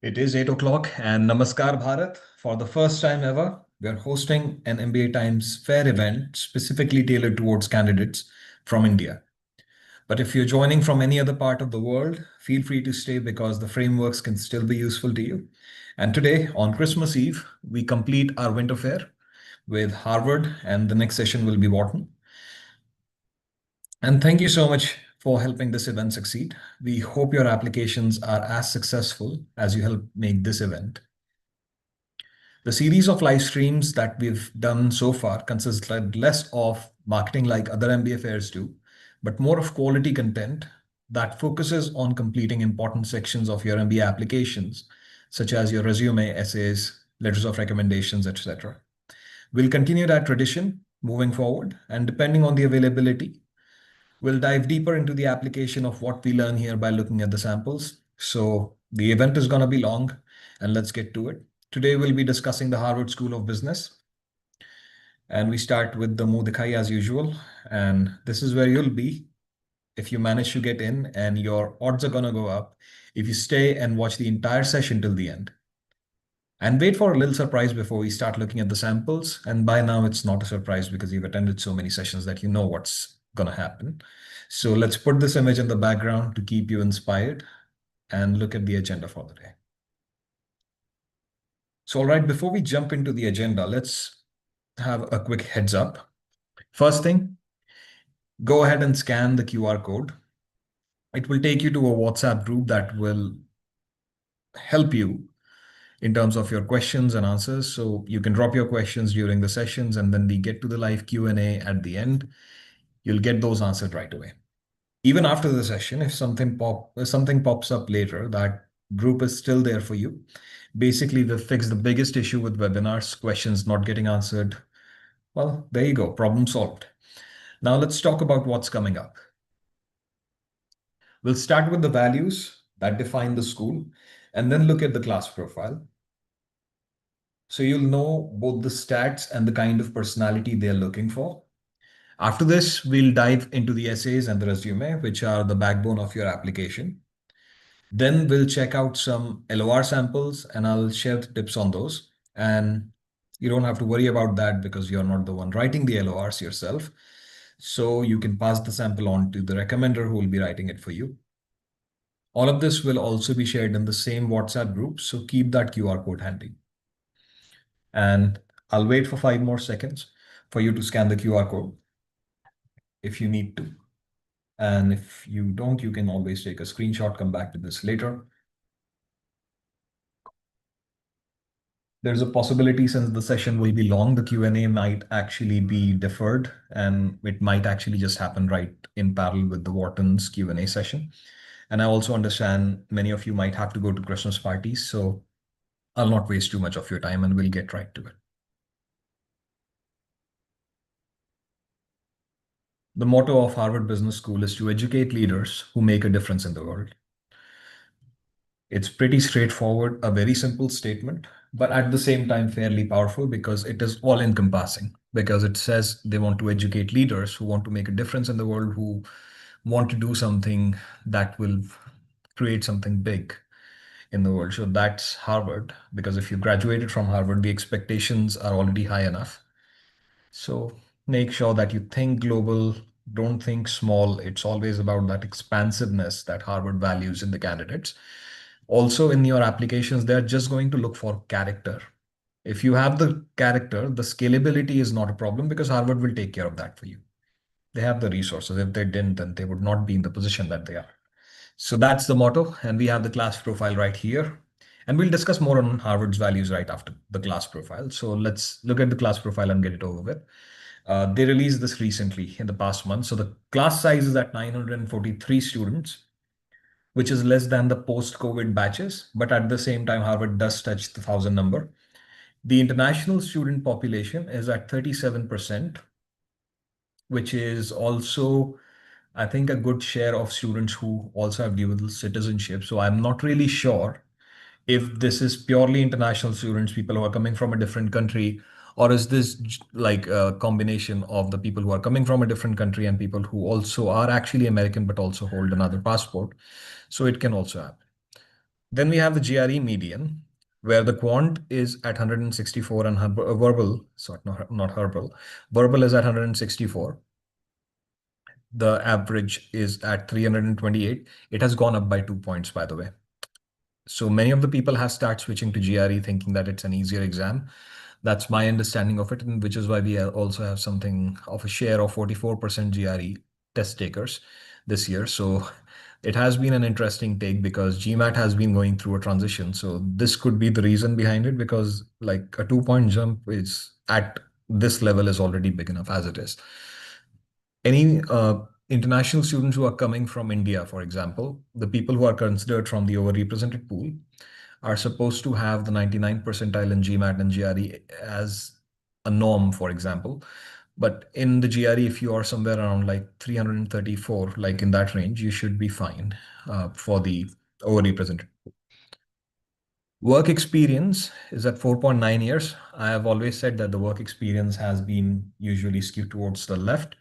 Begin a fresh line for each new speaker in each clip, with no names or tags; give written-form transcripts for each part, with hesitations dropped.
It is 8 o'clock and Namaskar Bharat. For the first time ever, we are hosting an MBA Times Fair event specifically tailored towards candidates from India. But if you're joining from any other part of the world, feel free to stay because the frameworks can still be useful to you. And today, on Christmas Eve, we complete our winter fair with Harvard, and the next session will be Wharton. And thank you so much for helping this event succeed. We hope your applications are as successful as you help make this event. The series of live streams that we've done so far consists less of marketing like other MBA fairs do, but more of quality content that focuses on completing important sections of your MBA applications, such as your resume, essays, letters of recommendations, etc. We'll continue that tradition moving forward, and depending on the availability, we'll dive deeper into the application of what we learn here by looking at the samples. So the event is going to be long, and let's get to it. Today, we'll be discussing the Harvard School of Business. And we start with the Muh Dikhai as usual. And this is where you'll be if you manage to get in, and your odds are going to go up if you stay and watch the entire session till the end. And wait for a little surprise before we start looking at the samples. And by now, it's not a surprise because you've attended so many sessions that you know what's going to happen. So let's put this image in the background to keep you inspired and look at the agenda for the day. So, all right, before we jump into the agenda, let's have a quick heads up. First thing, go ahead and scan the QR code. It will take you to a WhatsApp group that will help you in terms of your questions and answers. So you can drop your questions during the sessions, and then we get to the live Q&A at the end. You'll get those answered right away. Even after the session, if something pops up later, that group is still there for you. Basically, we've fixed the biggest issue with webinars, questions not getting answered. Well, there you go, problem solved. Now let's talk about what's coming up. We'll start with the values that define the school and then look at the class profile. So you'll know both the stats and the kind of personality they're looking for. After this, we'll dive into the essays and the resume, which are the backbone of your application. Then we'll check out some LOR samples and I'll share the tips on those. And you don't have to worry about that because you're not the one writing the LORs yourself. So you can pass the sample on to the recommender who will be writing it for you. All of this will also be shared in the same WhatsApp group. So keep that QR code handy. And I'll wait for 5 more seconds for you to scan the QR code if you need to. And if you don't, you can always take a screenshot, come back to this later. There's a possibility, since the session will be long, the Q&A might actually be deferred, and it might actually just happen right in parallel with the Wharton's Q&A session. And I also understand many of you might have to go to Christmas parties, so I'll not waste too much of your time and we'll get right to it. The motto of Harvard Business School is to educate leaders who make a difference in the world. It's pretty straightforward, a very simple statement, but at the same time fairly powerful because it is all encompassing, because it says they want to educate leaders who want to make a difference in the world, who want to do something that will create something big in the world. So that's Harvard, because if you graduated from Harvard, the expectations are already high enough. So make sure that you think global, don't think small. It's always about that expansiveness that Harvard values in the candidates. Also, in your applications, they're just going to look for character. If you have the character, the scalability is not a problem because Harvard will take care of that for you. They have the resources. If they didn't, then they would not be in the position that they are. So that's the motto. And we have the class profile right here. And we'll discuss more on Harvard's values right after the class profile. So let's look at the class profile and get it over with. They released this recently in the past month. So the class size is at 943 students, which is less than the post-COVID batches. But at the same time, Harvard does touch the 1,000 number. The international student population is at 37%, which is also, I think, a good share of students who also have dual citizenship. So I'm not really sure if this is purely international students, people who are coming from a different country, or is this like a combination of the people who are coming from a different country and people who also are actually American but also hold another passport. So it can also happen. Then we have the GRE median, where the quant is at 164 and verbal, sorry, not herbal, verbal is at 164. The average is at 328. It has gone up by 2 points, by the way. So many of the people have started switching to GRE thinking that it's an easier exam. That's my understanding of it, and which is why we also have something of a share of 44% GRE test takers this year. So it has been an interesting take because GMAT has been going through a transition. So this could be the reason behind it, because like a 2 point jump is at this level is already big enough as it is. Any international students who are coming from India, for example, the people who are considered from the overrepresented pool are supposed to have the 99 percentile in GMAT and GRE as a norm, for example. But in the GRE, if you are somewhere around like 334, like in that range, you should be fine for the overrepresented. Work experience is at 4.9 years. I have always said that the work experience has been usually skewed towards the left,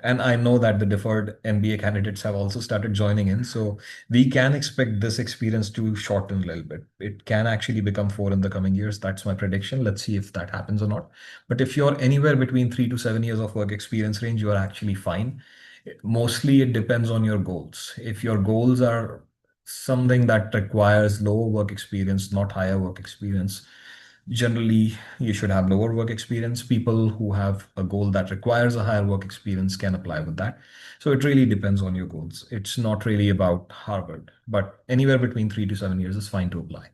and I know that the deferred MBA candidates have also started joining in. So we can expect this experience to shorten a little bit. It can actually become 4 in the coming years. That's my prediction. Let's see if that happens or not. But if you're anywhere between 3 to 7 years of work experience range, you are actually fine. Mostly it depends on your goals. If your goals are something that requires lower work experience, not higher work experience, generally you should have lower work experience. People who have a goal that requires a higher work experience can apply with that. So it really depends on your goals. It's not really about Harvard, but anywhere between 3 to 7 years is fine to apply.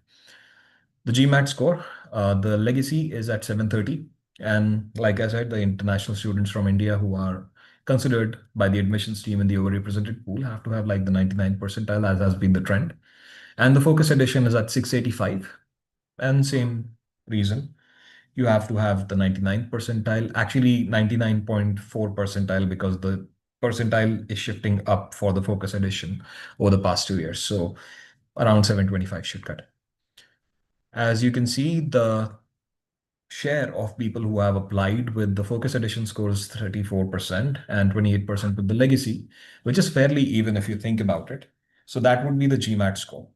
The GMAT score, the legacy is at 730. And like I said, the international students from India who are considered by the admissions team in the overrepresented pool have to have like the 99 percentile, as has been the trend. And the focus edition is at 685. And same reason, you have to have the 99 percentile, actually 99.4 percentile, because the percentile is shifting up for the focus edition over the past 2 years. So around 725 should cut it. As you can see, the share of people who have applied with the focus edition scores 34% and 28% with the legacy, which is fairly even if you think about it. So that would be the GMAT score.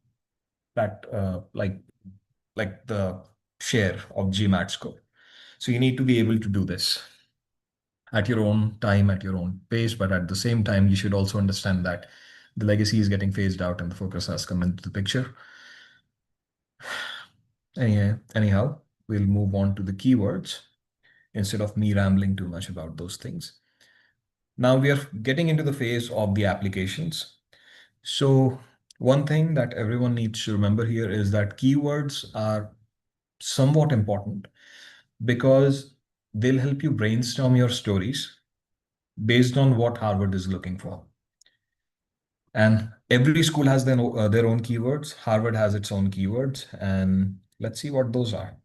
That like the share of GMAT score. So you need to be able to do this at your own time, at your own pace, but at the same time, you should also understand that the legacy is getting phased out and the focus has come into the picture. Anyhow, we'll move on to the keywords instead of me rambling too much about those things. Now we are getting into the phase of the applications. So one thing that everyone needs to remember here is that keywords are somewhat important because they'll help you brainstorm your stories based on what Harvard is looking for. And every school has their own keywords. Harvard has its own keywords, and let's see what those are.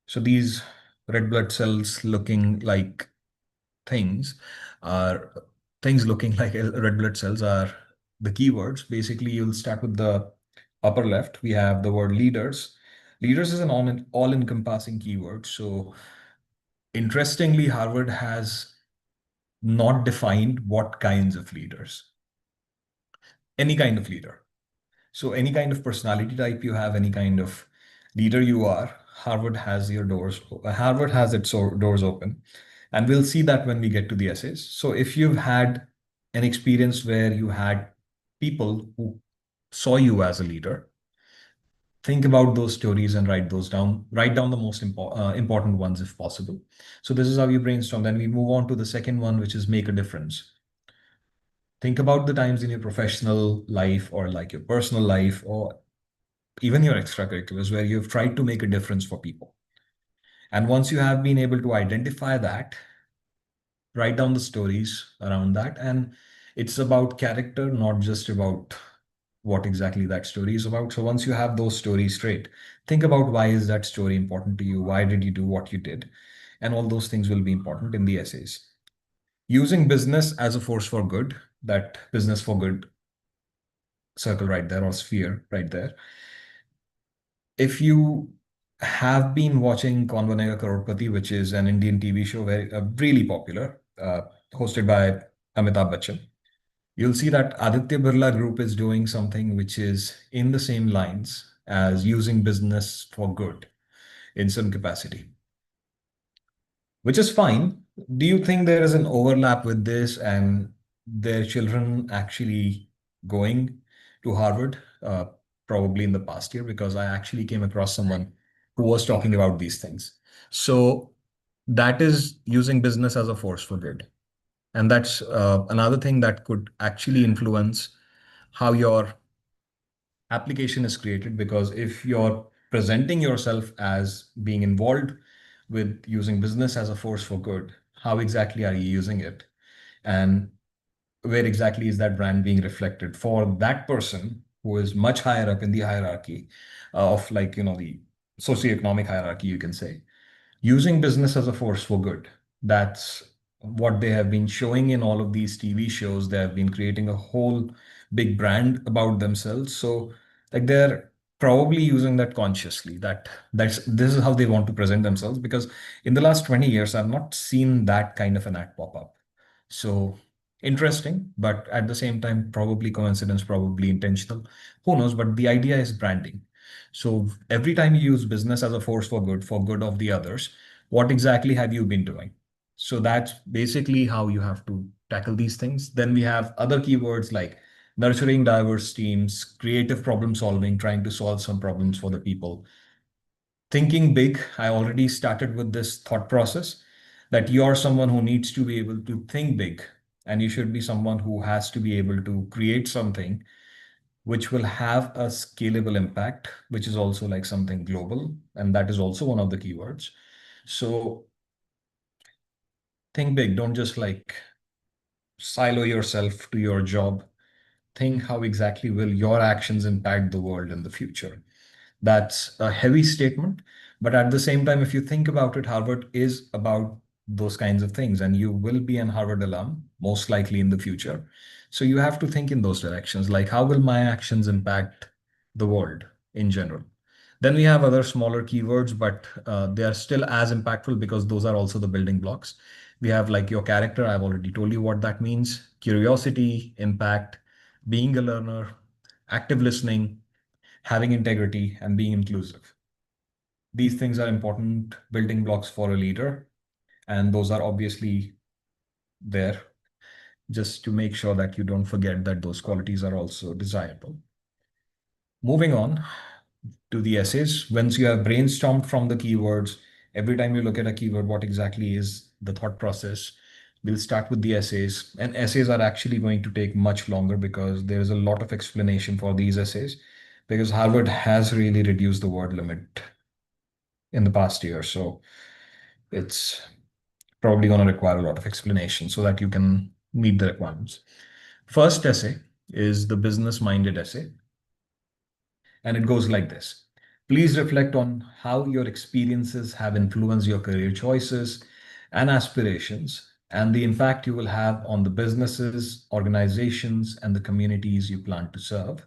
So these red blood cells looking like things are things looking like red blood cells are the keywords. Basically, you'll start with the upper left. We have the word leaders. Leaders is an all-encompassing keyword. So interestingly, Harvard has not defined what kinds of leaders. Any kind of leader. So any kind of personality type you have, any kind of leader you are, Harvard has its doors open. And we'll see that when we get to the essays. So if you've had an experience where you had people who saw you as a leader, think about those stories and write those down. Write down the most important ones if possible. So this is how you brainstorm. Then we move on to the second one, which is make a difference. Think about the times in your professional life or like your personal life or even your extracurriculars where you've tried to make a difference for people. And once you have been able to identify that, write down the stories around that. And it's about character, not just about what exactly that story is about. So once you have those stories straight, think about why is that story important to you? Why did you do what you did? And all those things will be important in the essays. Using business as a force for good, that business for good circle right there or sphere right there. If you have been watching Kaun Banega Crorepati, which is an Indian TV show, very really popular, hosted by Amitabh Bachchan. You'll see that Aditya Birla Group is doing something which is in the same lines as using business for good in some capacity, which is fine. Do you think there is an overlap with this and their children actually going to Harvard, probably in the past year? Because I actually came across someone who was talking about these things. So that is using business as a force for good. And that's another thing that could actually influence how your application is created, because if you're presenting yourself as being involved with using business as a force for good, how exactly are you using it? And where exactly is that brand being reflected for that person who is much higher up in the hierarchy of, like, the socioeconomic hierarchy, you can say, using business as a force for good. That's what they have been showing in all of these TV shows. They have been creating a whole big brand about themselves. So, like, they're probably using that consciously. This is how they want to present themselves. Because in the last 20 years, I've not seen that kind of an ad pop up. So interesting, but at the same time, probably coincidence, probably intentional. Who knows? But the idea is branding. So every time you use business as a force for good of the others, what exactly have you been doing? So that's basically how you have to tackle these things. Then we have other keywords like nurturing diverse teams, creative problem solving, trying to solve some problems for the people. Thinking big, I already started with this thought process that you are someone who needs to be able to think big, and you should be someone who has to be able to create something which will have a scalable impact, which is also like something global. And that is also one of the keywords. So think big, don't just like silo yourself to your job. Think how exactly will your actions impact the world in the future. That's a heavy statement. But at the same time, if you think about it, Harvard is about those kinds of things, and you will be an Harvard alum, most likely in the future. So you have to think in those directions, like how will my actions impact the world in general? Then we have other smaller keywords, but they are still as impactful because those are also the building blocks. We have like your character. I've already told you what that means. Curiosity, impact, being a learner, active listening, having integrity, and being inclusive. These things are important building blocks for a leader, and those are obviously there just to make sure that you don't forget that those qualities are also desirable. Moving on to the essays, once you have brainstormed from the keywords, every time you look at a keyword, what exactly is the thought process? We'll start with the essays, and essays are actually going to take much longer because there is a lot of explanation for these essays, because Harvard has really reduced the word limit in the past year. So it's probably going to require a lot of explanation so that you can meet the requirements. First essay is the business minded essay, and it goes like this. Please reflect on how your experiences have influenced your career choices and aspirations, and the impact you will have on the businesses, organizations, and the communities you plan to serve.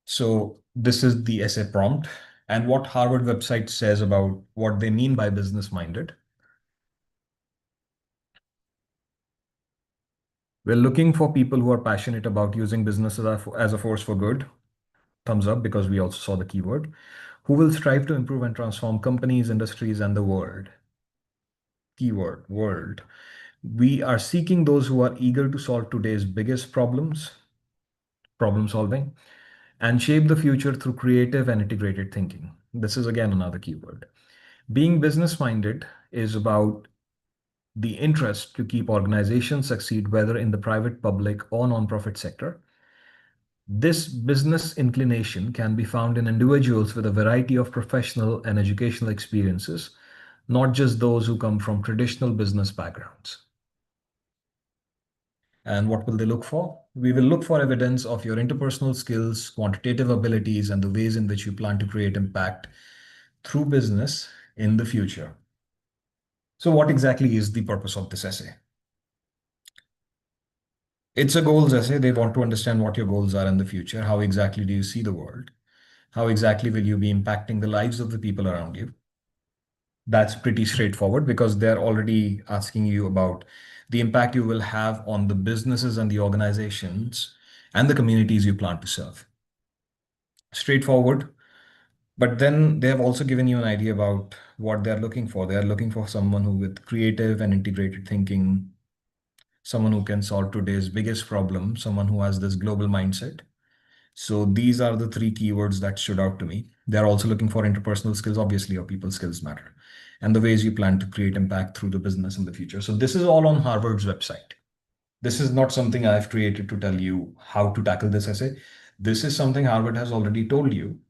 So this is the essay prompt and what Harvard website says about what they mean by business minded. We're looking for people who are passionate about using business as a force for good. Thumbs up because we also saw the keyword. Who will strive to improve and transform companies, industries, and the world. Keyword, world. We are seeking those who are eager to solve today's biggest problems, problem solving, and shape the future through creative and integrated thinking. This is again another keyword. Being business minded is about the interest to keep organizations succeed, whether in the private, public, or nonprofit sector. This business inclination can be found in individuals with a variety of professional and educational experiences, not just those who come from traditional business backgrounds. And what will they look for? We will look for evidence of your interpersonal skills, quantitative abilities, and the ways in which you plan to create impact through business in the future. So, what exactly is the purpose of this essay? It's a goals essay. They want to understand what your goals are in the future. How exactly do you see the world? How exactly will you be impacting the lives of the people around you? That's pretty straightforward because they're already asking you about the impact you will have on the businesses and the organizations and the communities you plan to serve. Straightforward, but then they have also given you an idea about what they're looking for. They're looking for someone who with creative and integrated thinking, someone who can solve today's biggest problem, someone who has this global mindset. So these are the three keywords that stood out to me. They're also looking for interpersonal skills. Obviously, your people skills matter, and the ways you plan to create impact through the business in the future. So this is all on Harvard's website. This is not something I've created to tell you how to tackle this essay. This is something Harvard has already told you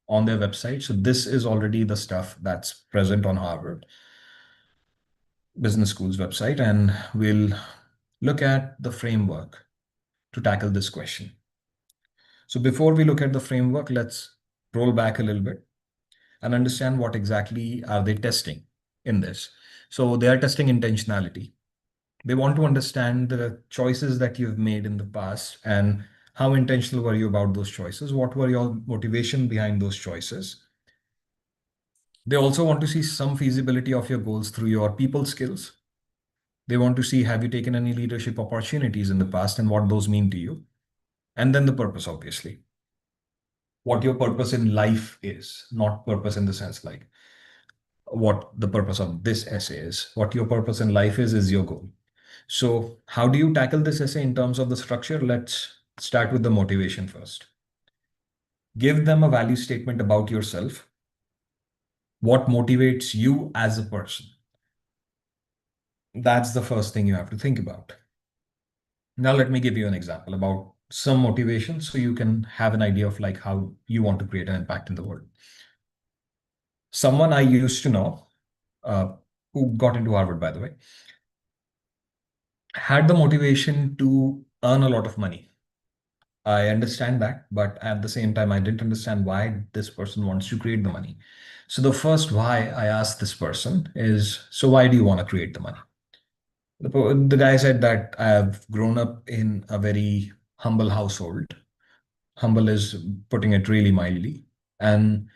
on their website. So this is already the stuff that's present on Harvard Business School's website, and we'll look at the framework to tackle this question. So before we look at the framework, let's roll back a little bit and understand what exactly are they testing in this. So they are testing intentionality. They want to understand the choices that you've made in the past and how intentional were you about those choices? What were your motivation behind those choices? They also want to see some feasibility of your goals through your people skills. They want to see, have you taken any leadership opportunities in the past and what those mean to you? And then the purpose, obviously. What your purpose in life is, not purpose in the sense like what the purpose of this essay is. What your purpose in life is your goal. So how do you tackle this essay in terms of the structure? Let's start with the motivation first. Give them a value statement about yourself. What motivates you as a person? That's the first thing you have to think about. Now, let me give you an example about some motivation so you can have an idea of like how you want to create an impact in the world. Someone I used to know, uh, who got into Harvard, by the way, had the motivation to earn a lot of money. I understand that, but at the same time, I didn't understand why this person wants to create the money. So the first why I asked this person is, so why do you want to create the money? The guy said that I have grown up in a very humble household. Humble is putting it really mildly, and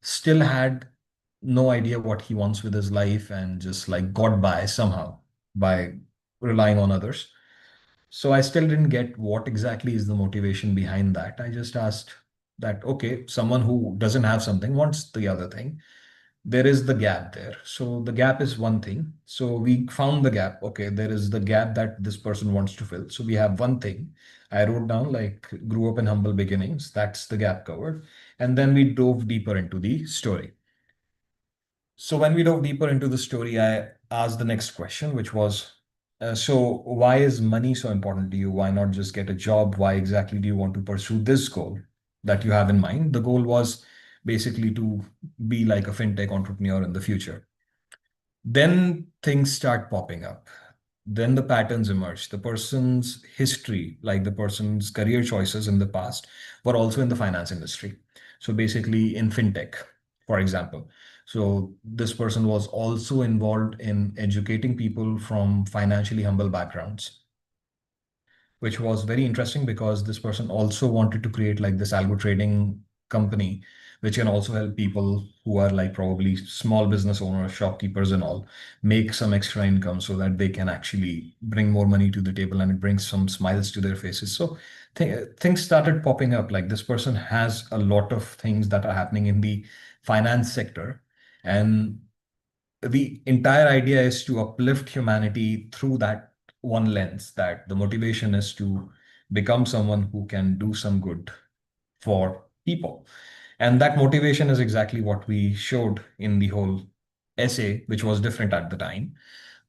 still had no idea what he wants with his life and just like got by somehow by relying on others. So I still didn't get what exactly is the motivation behind that. I just asked that, okay, someone who doesn't have something wants the other thing. There is the gap there. So the gap is one thing. So we found the gap. Okay, there is the gap that this person wants to fill. So we have one thing. I wrote down like grew up in humble beginnings. That's the gap covered. And then we dove deeper into the story. So when we dove deeper into the story, I asked the next question, which was, so why is money so important to you? Why not just get a job? Why exactly do you want to pursue this goal that you have in mind? The goal was basically to be like a fintech entrepreneur in the future. Then things start popping up. Then the patterns emerge. The person's history, like the person's career choices in the past, were also in the finance industry. So basically in fintech, for example. So this person was also involved in educating people from financially humble backgrounds, which was very interesting because this person also wanted to create like this algo trading company, which can also help people who are like probably small business owners, shopkeepers, and all make some extra income so that they can actually bring more money to the table and it brings some smiles to their faces. So things started popping up. Like this person has a lot of things that are happening in the finance sector. And the entire idea is to uplift humanity through that one lens, that the motivation is to become someone who can do some good for people. And that motivation is exactly what we showed in the whole essay, which was different at the time,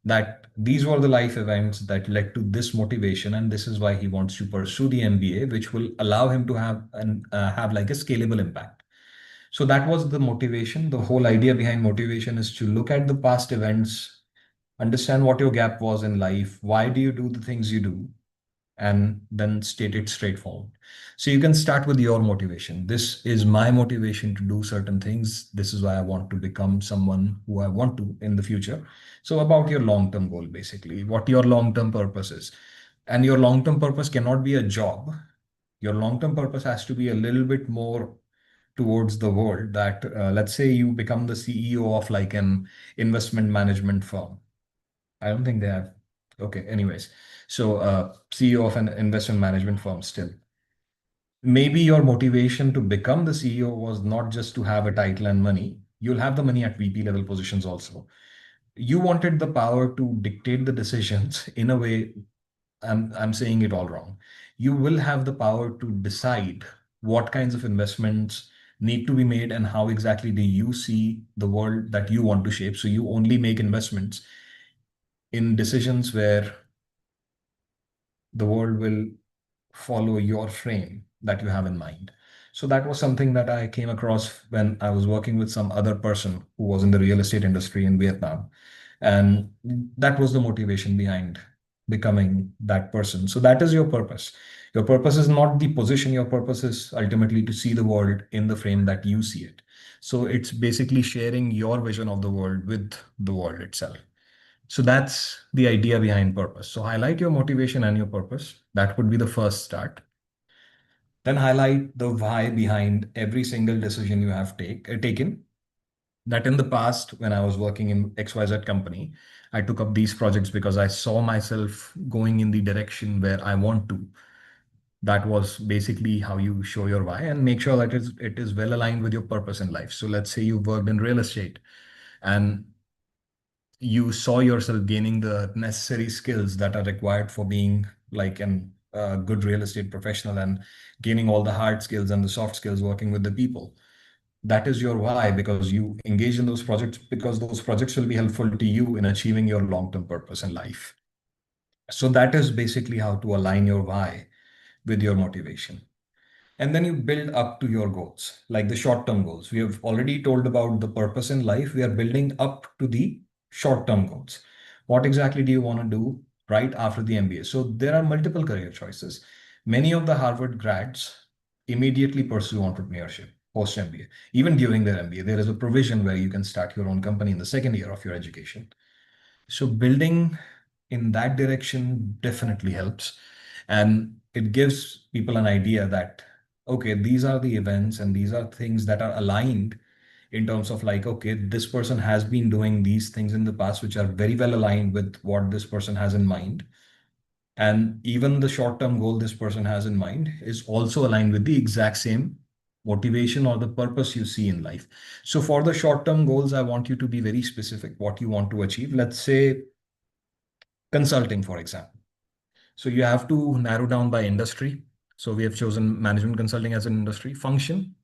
that these were the life events that led to this motivation. And this is why he wants to pursue the MBA, which will allow him to have like a scalable impact. So that was the motivation. The whole idea behind motivation is to look at the past events, understand what your gap was in life, why do you do the things you do, and then state it straightforward. So you can start with your motivation. This is my motivation to do certain things. This is why I want to become someone who I want to in the future. So about your long-term goal, basically, what your long-term purpose is. And your long-term purpose cannot be a job. Your long-term purpose has to be a little bit more towards the world, that let's say you become the CEO of like an investment management firm. I don't think they have. Okay, anyways. So, CEO of an investment management firm still. Maybe your motivation to become the CEO was not just to have a title and money. You'll have the money at VP level positions also. You wanted the power to dictate the decisions in a way. I'm saying it all wrong. You will have the power to decide what kinds of investments need to be made and how exactly do you see the world that you want to shape. So you only make investments in decisions where the world will follow your frame that you have in mind. So that was something that I came across when I was working with some other person who was in the real estate industry in Vietnam. And that was the motivation behind becoming that person. So that is your purpose. Your purpose is not the position, your purpose is ultimately to see the world in the frame that you see it. So it's basically sharing your vision of the world with the world itself. So that's the idea behind purpose. So highlight your motivation and your purpose. That would be the first start. Then highlight the why behind every single decision you have taken. That in the past, when I was working in XYZ company, I took up these projects because I saw myself going in the direction where I want to. That was basically how you show your why and make sure that it is well aligned with your purpose in life. So let's say you worked in real estate and you saw yourself gaining the necessary skills that are required for being like an good real estate professional and gaining all the hard skills and the soft skills working with the people. That is your why because you engage in those projects because those projects will be helpful to you in achieving your long-term purpose in life. So that is basically how to align your why with your motivation. And then you build up to your goals, like the short term goals. We have already told about the purpose in life. We are building up to the short term goals. What exactly do you want to do right after the MBA? So there are multiple career choices. Many of the Harvard grads immediately pursue entrepreneurship post MBA. Even during their MBA, there is a provision where you can start your own company in the second year of your education. So building in that direction definitely helps. And it gives people an idea that, okay, these are the events and these are things that are aligned in terms of like, okay, this person has been doing these things in the past, which are very well aligned with what this person has in mind. And even the short term goal this person has in mind is also aligned with the exact same motivation or the purpose you see in life. So for the short term goals, I want you to be very specific what you want to achieve. Let's say consulting, for example. So you have to narrow down by industry. So we have chosen management consulting as an industry. Function,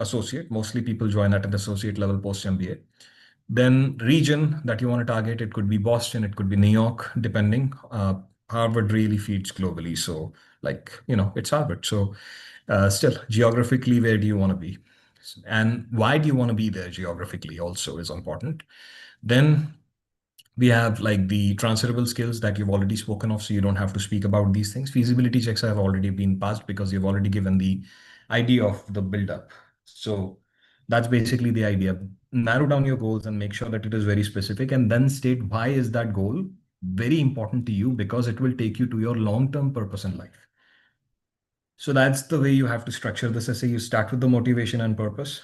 associate. Mostly people join at an associate level post MBA. Then region that you want to target, it could be Boston, it could be New York, depending. Harvard really feeds globally. So like, it's Harvard. So still, geographically, where do you want to be? And why do you want to be there geographically also is important. Then we have like the transferable skills that you've already spoken of, so you don't have to speak about these things. Feasibility checks have already been passed because you've already given the idea of the build-up. So that's basically the idea. Narrow down your goals and make sure that it is very specific, and then state why is that goal very important to you because it will take you to your long-term purpose in life. So that's the way you have to structure this essay. You start with the motivation and purpose.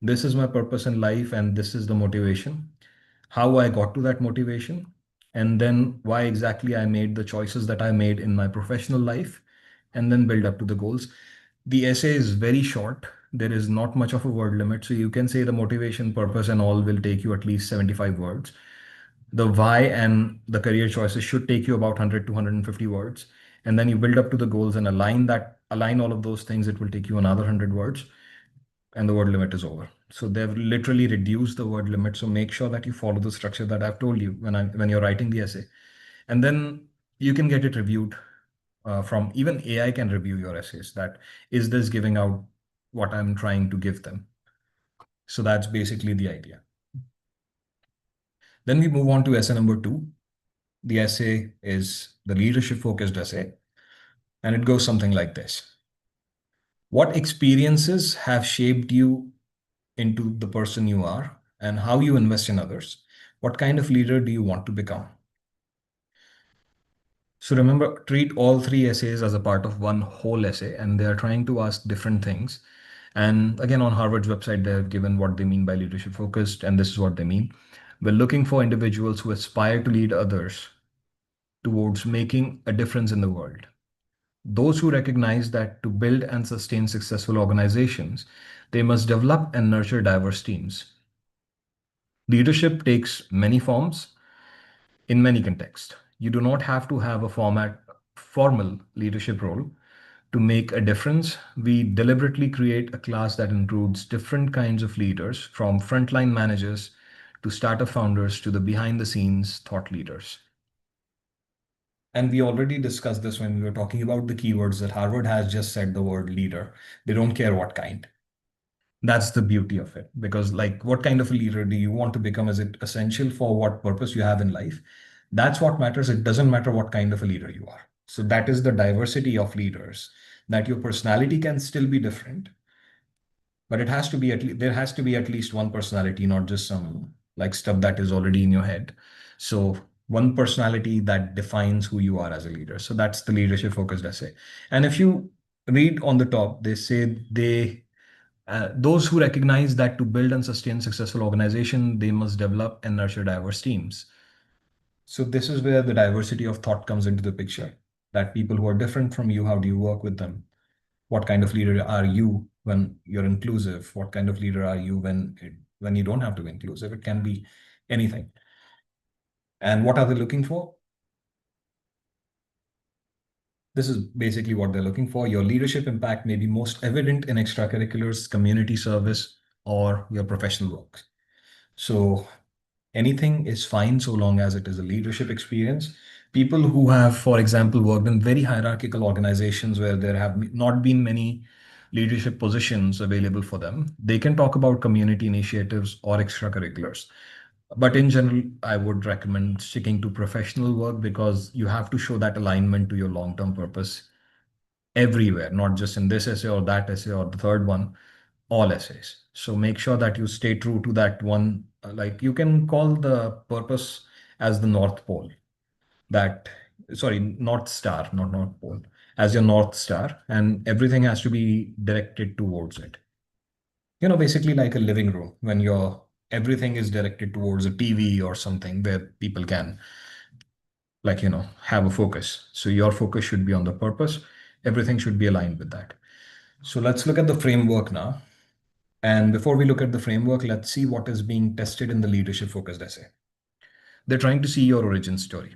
This is my purpose in life, and this is the motivation, how I got to that motivation, and then why exactly I made the choices that I made in my professional life, and then build up to the goals. The essay is very short. There is not much of a word limit. So you can say the motivation, purpose, and all will take you at least 75 words. The why and the career choices should take you about 100 to 150 words. And then you build up to the goals and align all of those things. It will take you another 100 words and the word limit is over. So they've literally reduced the word limit. So make sure that you follow the structure that I've told you when you're writing the essay, and then you can get it reviewed from even AI can review your essays. That is this giving out what I'm trying to give them. So that's basically the idea. Then we move on to essay number 2. The essay is the leadership focused essay, and it goes something like this. What experiences have shaped you into the person you are and how you invest in others? What kind of leader do you want to become? So remember, treat all 3 essays as a part of one whole essay, and they are trying to ask different things. And again, on Harvard's website, they have given what they mean by leadership focused, and this is what they mean. We're looking for individuals who aspire to lead others towards making a difference in the world. Those who recognize that to build and sustain successful organizations, they must develop and nurture diverse teams. Leadership takes many forms in many contexts. You do not have to have a formal leadership role to make a difference. We deliberately create a class that includes different kinds of leaders, from frontline managers to startup founders to the behind the scenes thought leaders. And we already discussed this when we were talking about the keywords that Harvard has just said the word leader. They don't care what kind. That's the beauty of it. Because, like, what kind of a leader do you want to become? Is it essential for what purpose you have in life? That's what matters. It doesn't matter what kind of a leader you are. So, that is the diversity of leaders, that your personality can still be different, but it has to be there has to be at least one personality, not just some like stuff that is already in your head. So one personality that defines who you are as a leader. So that's the leadership focused essay. And if you read on the top, they say those who recognize that to build and sustain successful organization, they must develop and nurture diverse teams. So this is where the diversity of thought comes into the picture. That people who are different from you, how do you work with them? What kind of leader are you when you're inclusive? What kind of leader are you when you don't have to be inclusive? It can be anything. And what are they looking for? This is basically what they're looking for. Your leadership impact may be most evident in extracurriculars, community service, or your professional work. So anything is fine so long as it is a leadership experience. People who have, for example, worked in very hierarchical organizations where there have not been many leadership positions available for them, they can talk about community initiatives or extracurriculars. But in general, I would recommend sticking to professional work because you have to show that alignment to your long-term purpose everywhere, not just in this essay or that essay or the third one, all essays. So make sure that you stay true to that one. Like you can call the purpose as the North Pole, that, sorry, North Star, not North Pole, as your North Star, and everything has to be directed towards it. Basically like a living room when everything is directed towards a TV or something where people can, like, have a focus. So your focus should be on the purpose. Everything should be aligned with that. So let's look at the framework now. And before we look at the framework, let's see what is being tested in the leadership focused essay. They're trying to see your origin story.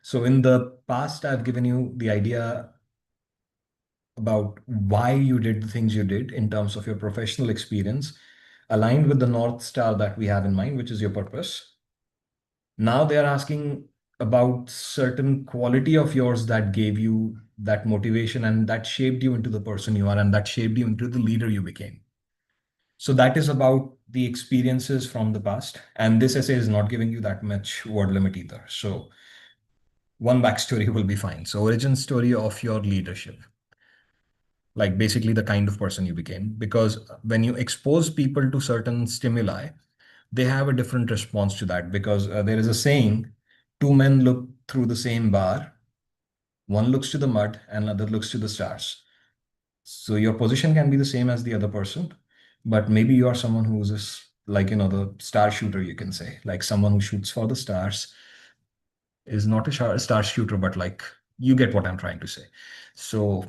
So in the past, I've given you the idea about why you did the things you did in terms of your professional experience, aligned with the North Star that we have in mind, which is your purpose. Now they're asking about certain quality of yours that gave you that motivation and that shaped you into the person you are and that shaped you into the leader you became. So that is about the experiences from the past. And this essay is not giving you that much word limit either. So one backstory will be fine. So origin story of your leadership, like basically the kind of person you became. Because when you expose people to certain stimuli, they have a different response to that. Because there is a saying, two men look through the same bar, one looks to the mud and another looks to the stars. So your position can be the same as the other person, but maybe you are someone who's just like, the star shooter, you can say, like someone who shoots for the stars is not a star shooter, but like you get what I'm trying to say. So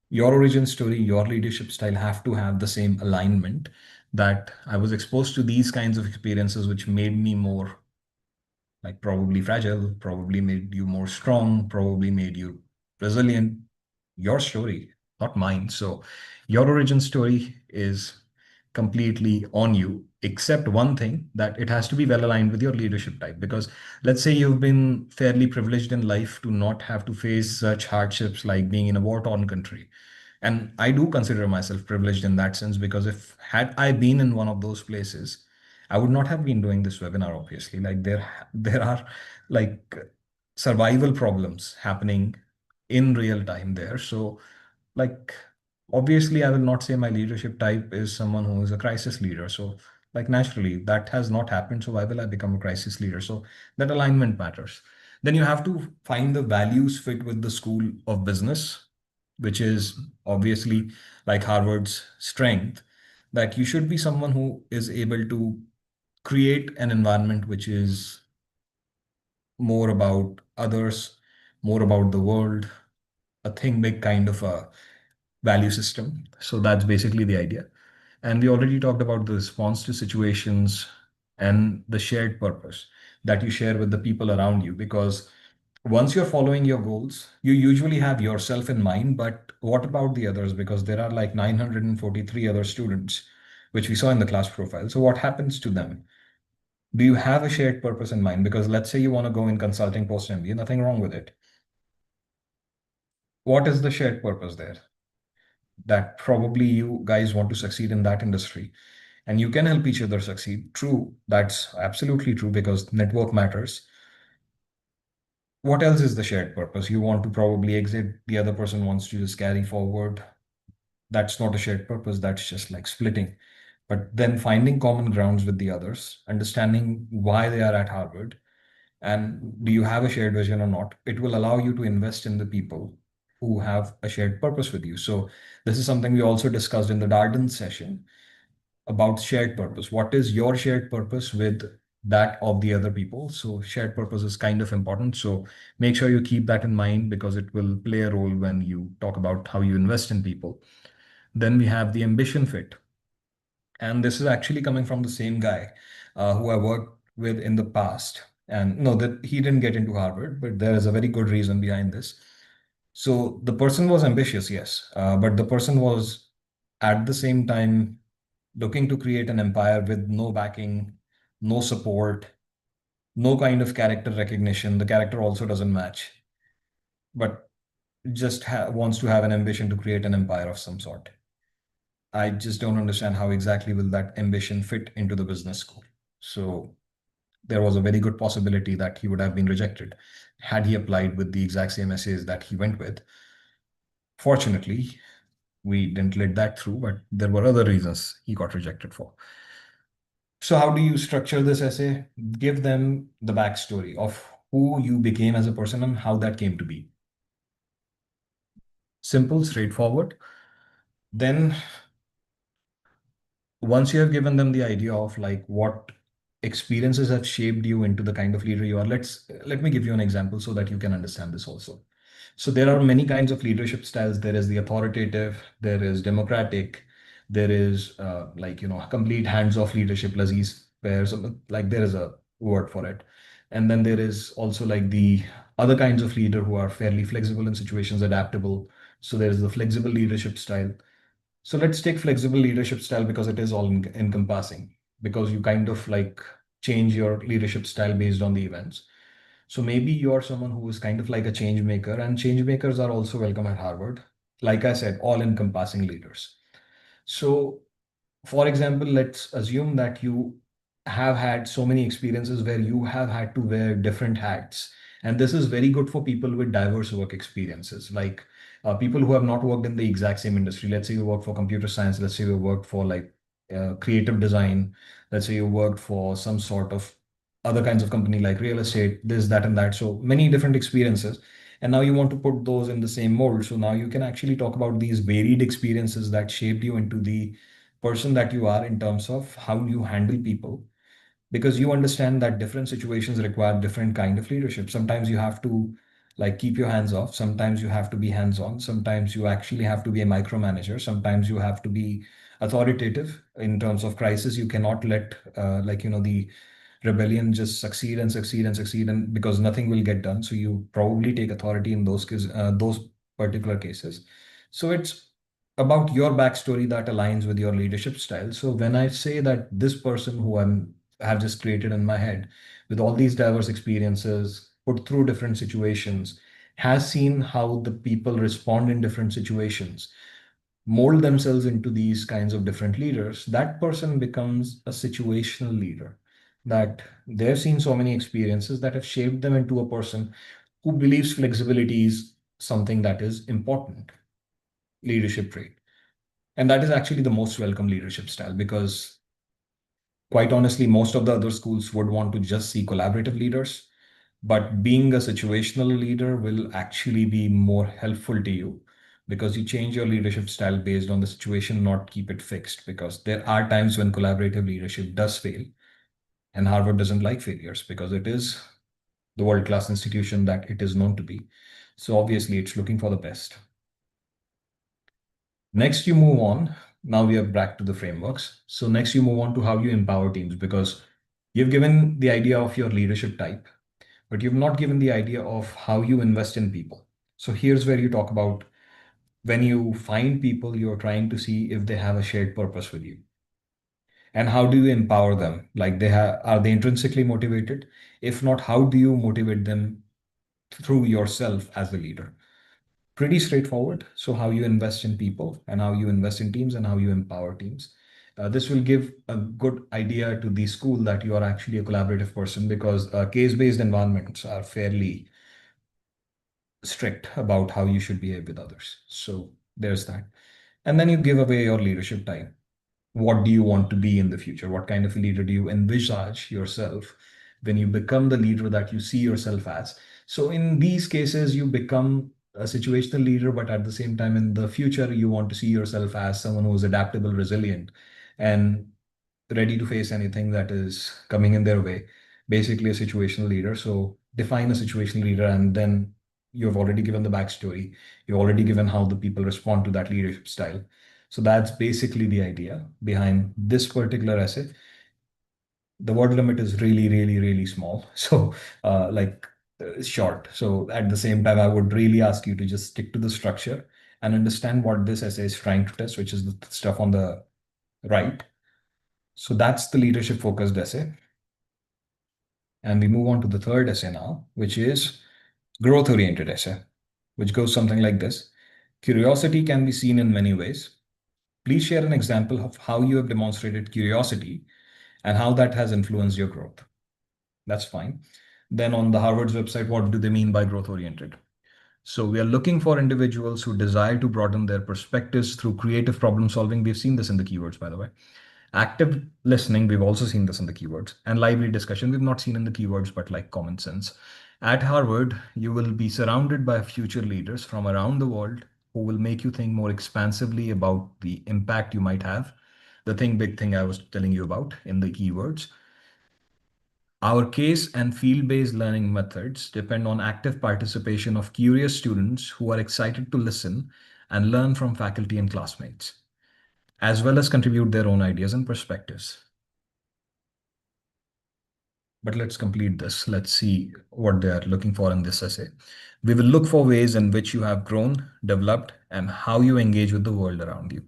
your origin story, your leadership style have to have the same alignment, that I was exposed to these kinds of experiences, which made me more like probably fragile, probably made you more strong, probably made you resilient. Your story, not mine. So your origin story is completely on you, except one thing, that it has to be well aligned with your leadership type. Because let's say you've been fairly privileged in life to not have to face such hardships like being in a war-torn country. And I do consider myself privileged in that sense, because if had I been in one of those places, I would not have been doing this webinar, obviously. Like there are like survival problems happening in real time there. So like obviously I will not say my leadership type is someone who is a crisis leader. So like naturally that has not happened. So why will I become a crisis leader? So that alignment matters. Then you have to find the values fit with the school of business, which is obviously like Harvard's strength, that you should be someone who is able to create an environment which is more about others, more about the world, a think big kind of a value system. So that's basically the idea. And we already talked about the response to situations and the shared purpose that you share with the people around you. Because once you're following your goals, you usually have yourself in mind, but what about the others? Because there are like 943 other students, which we saw in the class profile. So what happens to them? Do you have a shared purpose in mind? Because let's say you want to go in consulting post MBA, nothing wrong with it. What is the shared purpose there? That probably you guys want to succeed in that industry and you can help each other succeed. True, that's absolutely true because network matters. What else is the shared purpose? You want to probably exit, the other person wants to just carry forward. That's not a shared purpose, that's just like splitting. But then finding common grounds with the others, understanding why they are at Harvard, and do you have a shared vision or not, it will allow you to invest in the people who have a shared purpose with you. So this is something we also discussed in the Darden session about shared purpose. What is your shared purpose with that of the other people? So shared purpose is kind of important. So make sure you keep that in mind because it will play a role when you talk about how you invest in people. Then we have the ambition fit. And this is actually coming from the same guy who I worked with in the past. And no, that he didn't get into Harvard, but there is a very good reason behind this. So the person was ambitious, yes, but the person was at the same time looking to create an empire with no backing, no support, no kind of character recognition. The character also doesn't match, but just wants to have an ambition to create an empire of some sort. I just don't understand how exactly will that ambition fit into the business school. So there was a very good possibility that he would have been rejected had he applied with the exact same essays that he went with. Fortunately, we didn't let that through, but there were other reasons he got rejected for. So how do you structure this essay? Give them the backstory of who you became as a person and how that came to be. Simple, straightforward. Then once you have given them the idea of like what experiences have shaped you into the kind of leader you are, let me give you an example so that you can understand this also. So there are many kinds of leadership styles. There is the authoritative, there is democratic, there is complete hands-off leadership, laissez-faire, so like there is a word for it. And then there is also like the other kinds of leader who are fairly flexible in situations, adaptable. So there is the flexible leadership style. So let's take flexible leadership style because it is all encompassing, because you kind of like change your leadership style based on the events. So maybe you're someone who is kind of like a change maker, and change makers are also welcome at Harvard. Like I said, all encompassing leaders. So for example, let's assume that you have had so many experiences where you have had to wear different hats. And this is very good for people with diverse work experiences, like people who have not worked in the exact same industry. Let's say you work for computer science, let's say you worked for like creative design, let's say you worked for some sort of other kinds of company like real estate, this, that, and that. So many different experiences. And now you want to put those in the same mold. So now you can actually talk about these varied experiences that shaped you into the person that you are in terms of how you handle people, because you understand that different situations require different kind of leadership. Sometimes you have to like keep your hands off, sometimes you have to be hands on, sometimes you actually have to be a micromanager, sometimes you have to be authoritative in terms of crisis. You cannot let the rebellion just succeed and succeed and succeed, and because nothing will get done. So you probably take authority in those particular cases. So it's about your backstory that aligns with your leadership style. So when I say that this person who have just created in my head with all these diverse experiences, put through different situations, has seen how the people respond in different situations, mold themselves into these kinds of different leaders, that person becomes a situational leader. That they've seen so many experiences that have shaped them into a person who believes flexibility is something that is important leadership trait. And that is actually the most welcome leadership style, because quite honestly, most of the other schools would want to just see collaborative leaders. But being a situational leader will actually be more helpful to you because you change your leadership style based on the situation, not keep it fixed. Because there are times when collaborative leadership does fail. And Harvard doesn't like failures because it is the world-class institution that it is known to be. So obviously, it's looking for the best. Next, you move on. Now we are back to the frameworks. So next, you move on to how you empower teams, because you've given the idea of your leadership type, but you've not given the idea of how you invest in people. So here's where you talk about when you find people, you're trying to see if they have a shared purpose with you. And how do you empower them? Like are they intrinsically motivated? If not, how do you motivate them through yourself as a leader? Pretty straightforward. So how you invest in people and how you invest in teams and how you empower teams. This will give a good idea to the school that you are actually a collaborative person, because case-based environments are fairly strict about how you should behave with others. So there's that. And then you give away your leadership time. What do you want to be in the future? What kind of a leader do you envisage yourself when you become the leader that you see yourself as? So in these cases, you become a situational leader, but at the same time, in the future, you want to see yourself as someone who is adaptable, resilient, and ready to face anything that is coming in their way. Basically, a situational leader. So define a situational leader, and then you've already given the backstory. You've already given how the people respond to that leadership style. So that's basically the idea behind this particular essay. The word limit is really, really, really small. So, short. So, at the same time, I would really ask you to just stick to the structure and understand what this essay is trying to test, which is the stuff on the right. So, that's the leadership focused essay. And we move on to the third essay now, which is growth oriented essay, which goes something like this. Curiosity can be seen in many ways. Please share an example of how you have demonstrated curiosity and how that has influenced your growth. That's fine. Then on the Harvard's website, what do they mean by growth oriented? So we are looking for individuals who desire to broaden their perspectives through creative problem solving. We've seen this in the keywords, by the way. Active listening, we've also seen this in the keywords. And lively discussion, we've not seen in the keywords, but like common sense. At Harvard, you will be surrounded by future leaders from around the world who will make you think more expansively about the impact you might have. The big thing I was telling you about in the keywords. Our case and field-based learning methods depend on active participation of curious students who are excited to listen and learn from faculty and classmates, as well as contribute their own ideas and perspectives. But let's complete this. Let's see what they are looking for in this essay. We will look for ways in which you have grown, developed, and how you engage with the world around you.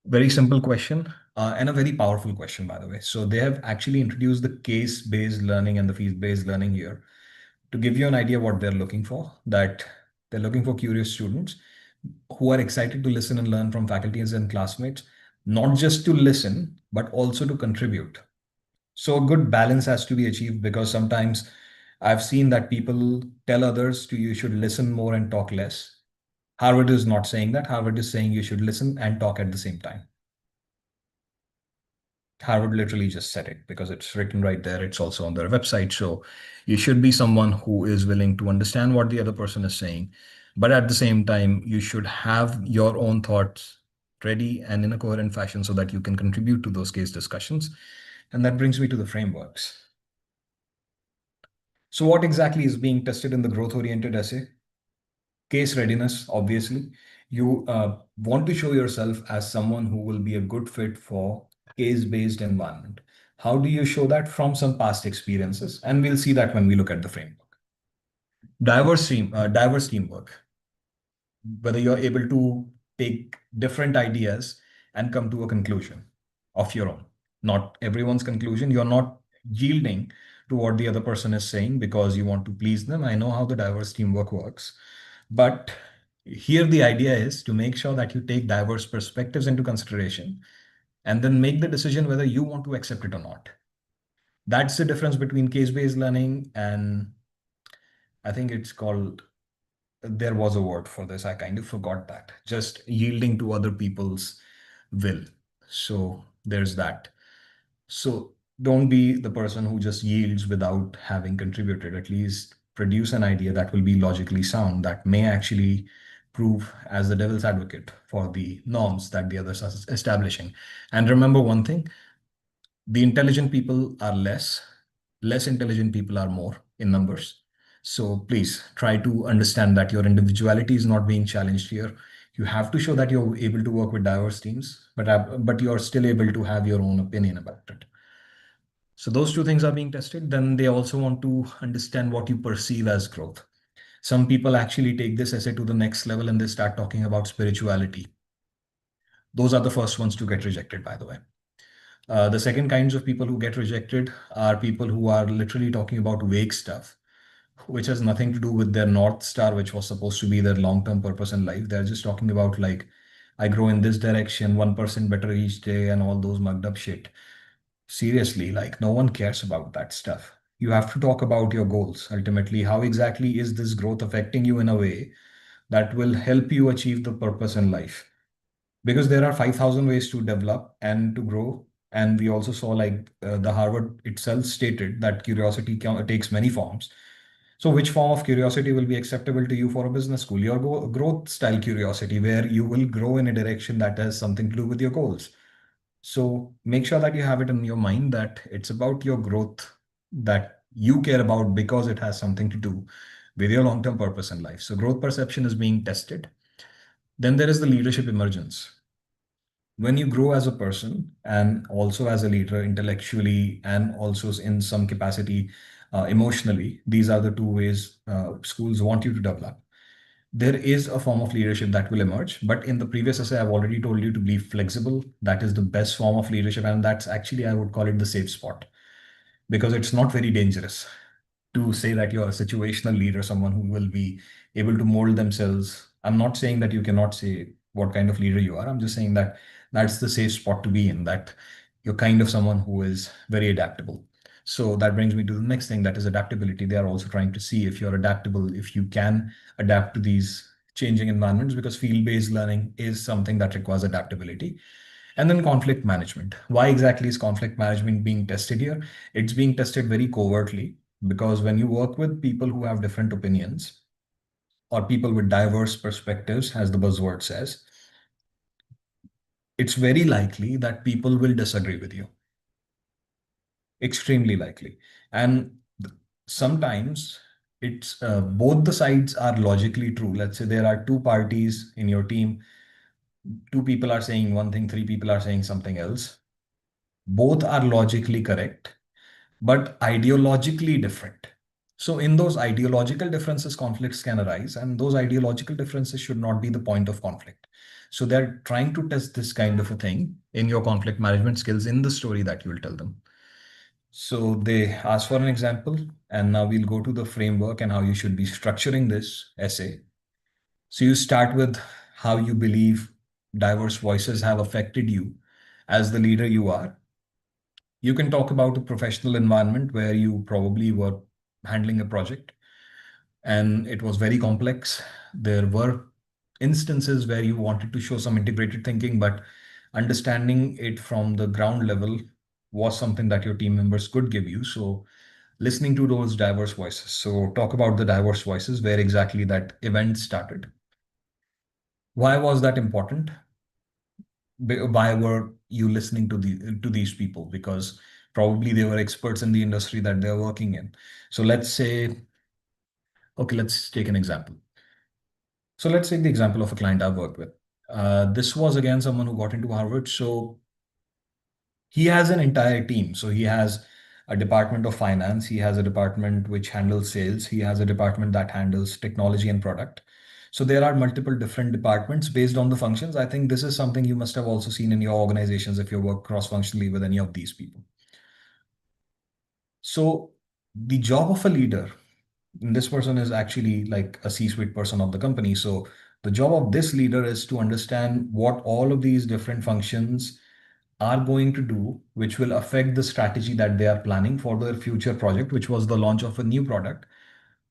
Very simple question, and a very powerful question, by the way. So they have actually introduced the case-based learning and the field-based learning here to give you an idea what they're looking for, that they're looking for curious students who are excited to listen and learn from faculties and classmates, not just to listen, but also to contribute. So a good balance has to be achieved, because sometimes I've seen that people tell others to you should listen more and talk less. Harvard is not saying that. Harvard is saying you should listen and talk at the same time. Harvard literally just said it because it's written right there. It's also on their website. So you should be someone who is willing to understand what the other person is saying. But at the same time, you should have your own thoughts ready and in a coherent fashion so that you can contribute to those case discussions. And that brings me to the frameworks. So what exactly is being tested in the growth-oriented essay? Case readiness, obviously. You want to show yourself as someone who will be a good fit for case-based environment. How do you show that? From some past experiences, and we'll see that when we look at the framework. Diverse teamwork, whether you're able to take different ideas and come to a conclusion of your own. Not everyone's conclusion. You're not yielding to what the other person is saying because you want to please them. I know how the diverse teamwork works. But here the idea is to make sure that you take diverse perspectives into consideration and then make the decision whether you want to accept it or not. That's the difference between case-based learning and I think it's called, there was a word for this. I kind of forgot that. Just yielding to other people's will. So there's that. So don't be the person who just yields without having contributed. At least produce an idea that will be logically sound, that may actually prove as the devil's advocate for the norms that the others are establishing. And remember one thing, The intelligent people are less intelligent people are more in numbers. So please try to understand that your individuality is not being challenged here. You have to show that you're able to work with diverse teams, but you're still able to have your own opinion about it. So those two things are being tested. Then they also want to understand what you perceive as growth. Some people actually take this essay to the next level and they start talking about spirituality. Those are the first ones to get rejected, by the way. The second kinds of people who get rejected are people who are literally talking about vague stuff, which has nothing to do with their North Star, which was supposed to be their long-term purpose in life. They're just talking about like, I grow in this direction, 1% better each day, and all those mugged up shit. Seriously, like no one cares about that stuff. You have to talk about your goals. Ultimately, how exactly is this growth affecting you in a way that will help you achieve the purpose in life? Because there are 5,000 ways to develop and to grow. And we also saw like the Harvard itself stated that curiosity takes many forms. So which form of curiosity will be acceptable to you for a business school? Your growth style curiosity, where you will grow in a direction that has something to do with your goals. So make sure that you have it in your mind that it's about your growth that you care about because it has something to do with your long-term purpose in life. So growth perception is being tested. Then there is the leadership emergence. When you grow as a person and also as a leader intellectually and also in some capacity emotionally, these are the two ways schools want you to develop. There is a form of leadership that will emerge, but in the previous essay I've already told you to be flexible. That is the best form of leadership, and that's actually, I would call it, the safe spot, because it's not very dangerous to say that you're a situational leader, someone who will be able to mold themselves. I'm not saying that you cannot say what kind of leader you are. I'm just saying that that's the safe spot to be in, that you're kind of someone who is very adaptable. So that brings me to the next thing, that is adaptability. They are also trying to see if you're adaptable, if you can adapt to these changing environments, because field-based learning is something that requires adaptability. And then conflict management. Why exactly is conflict management being tested here? It's being tested very covertly, because when you work with people who have different opinions or people with diverse perspectives, as the buzzword says, it's very likely that people will disagree with you. Extremely likely. And sometimes it's both the sides are logically true. Let's say there are two parties in your team, two people are saying one thing, three people are saying something else. Both are logically correct, but ideologically different. So in those ideological differences, conflicts can arise, and those ideological differences should not be the point of conflict. So they're trying to test this kind of a thing in your conflict management skills in the story that you will tell them. So they ask for an example, and now we'll go to the framework and how you should be structuring this essay. So you start with how you believe diverse voices have affected you as the leader you are. You can talk about a professional environment where you probably were handling a project and it was very complex. There were instances where you wanted to show some integrated thinking, but understanding it from the ground level was something that your team members could give you. So listening to those diverse voices. So talk about the diverse voices, where exactly that event started. Why was that important? Why were you listening to these people? Because probably they were experts in the industry that they're working in. So let's say, okay, let's take an example. So let's take the example of a client I've worked with. This was again someone who got into Harvard. So he has an entire team. So he has a department of finance. He has a department which handles sales. He has a department that handles technology and product. So there are multiple different departments based on the functions. I think this is something you must have also seen in your organizations if you work cross-functionally with any of these people. So the job of a leader, and this person is actually like a C-suite person of the company. So the job of this leader is to understand what all of these different functions are going to do, which will affect the strategy that they are planning for their future project, which was the launch of a new product,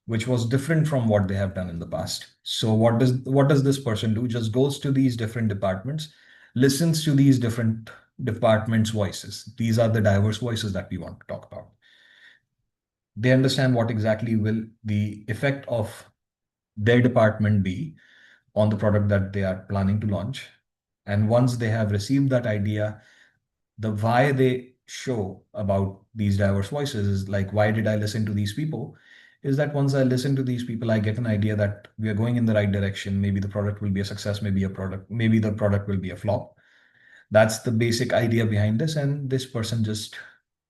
which was different from what they have done in the past. So what does this person do? Just goes to these different departments, listens to these different departments' voices. These are the diverse voices that we want to talk about. They understand what exactly will the effect of their department be on the product that they are planning to launch. And once they have received that idea, the why they show about these diverse voices is like, why did I listen to these people? Is that once I listen to these people, I get an idea that we are going in the right direction. Maybe the product will be a success, maybe the product will be a flop. That's the basic idea behind this. And this person just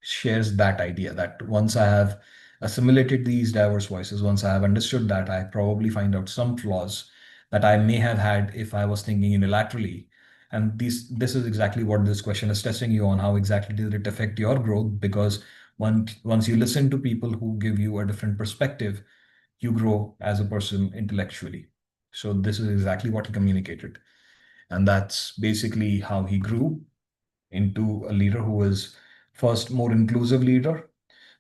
shares that idea that once I have assimilated these diverse voices, once I have understood that, I probably find out some flaws that I may have had if I was thinking unilaterally. And this is exactly what this question is testing you on. How exactly did it affect your growth? Because once you listen to people who give you a different perspective, you grow as a person intellectually. So this is exactly what he communicated. And that's basically how he grew into a leader who was first more inclusive leader,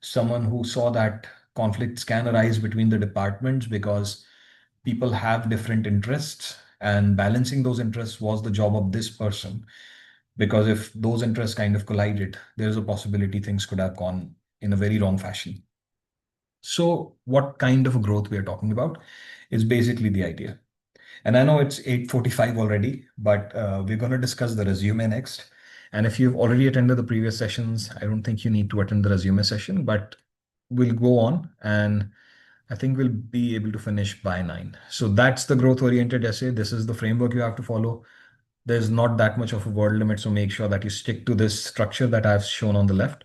someone who saw that conflicts can arise between the departments because people have different interests, and balancing those interests was the job of this person. Because if those interests kind of collided, there's a possibility things could have gone in a very wrong fashion. So what kind of a growth we are talking about is basically the idea. And I know it's 8:45 already, but we're going to discuss the resume next. And if you've already attended the previous sessions, I don't think you need to attend the resume session, but we'll go on, and I think we'll be able to finish by 9. So that's the growth oriented essay. This is the framework you have to follow. There's not that much of a word limit, so make sure that you stick to this structure that I've shown on the left,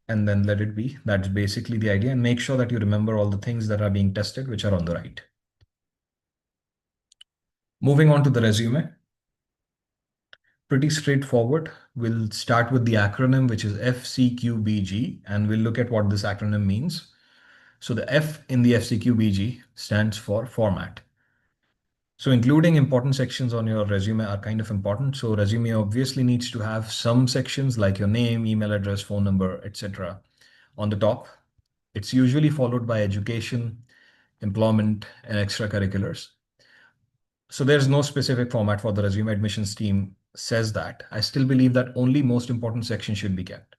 and then let it be. That's basically the idea. And make sure that you remember all the things that are being tested, which are on the right. Moving on to the resume. Pretty straightforward. We'll start with the acronym, which is FCQBG, and we'll look at what this acronym means. So the F in the FCQBG stands for format. So including important sections on your resume are kind of important. So resume obviously needs to have some sections like your name, email address, phone number, etc. on the top. It's usually followed by education, employment, and extracurriculars. So there's no specific format for the resume. Admissions team says that. I still believe that only most important sections should be kept.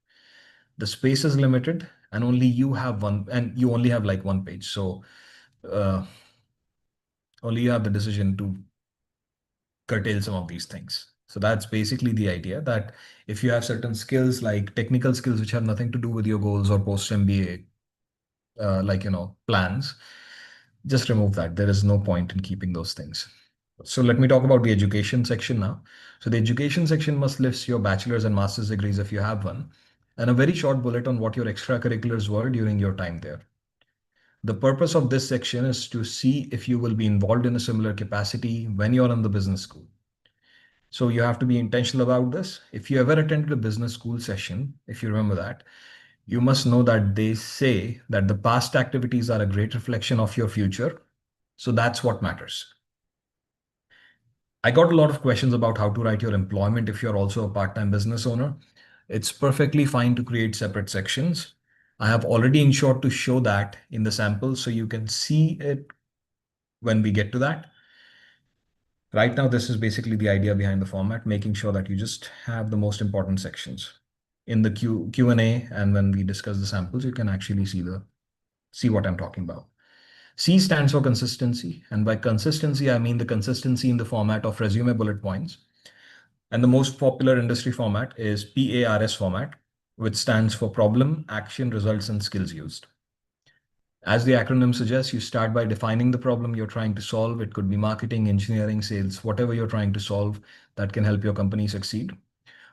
The space is limited, and only you have one, and you only have like one page. So uh, only you have the decision to curtail some of these things. So that's basically the idea, that if you have certain skills like technical skills which have nothing to do with your goals or post MBA, plans, just remove that. There is no point in keeping those things. So let me talk about the education section now. So the education section must list your bachelor's and master's degrees if you have one, and a very short bullet on what your extracurriculars were during your time there. The purpose of this section is to see if you will be involved in a similar capacity when you're in the business school. So you have to be intentional about this. If you ever attended a business school session, if you remember that, you must know that they say that the past activities are a great reflection of your future. So that's what matters. I got a lot of questions about how to write your employment if you're also a part-time business owner. It's perfectly fine to create separate sections. I have already ensured to show that in the sample so you can see it when we get to that. Right now, this is basically the idea behind the format, making sure that you just have the most important sections. In the Q&A and when we discuss the samples, you can actually see what I'm talking about. C stands for consistency. And by consistency, I mean the consistency in the format of resume bullet points. And the most popular industry format is PARS format, which stands for problem, action, results, and skills used. As the acronym suggests, you start by defining the problem you're trying to solve. It could be marketing, engineering, sales, whatever you're trying to solve that can help your company succeed.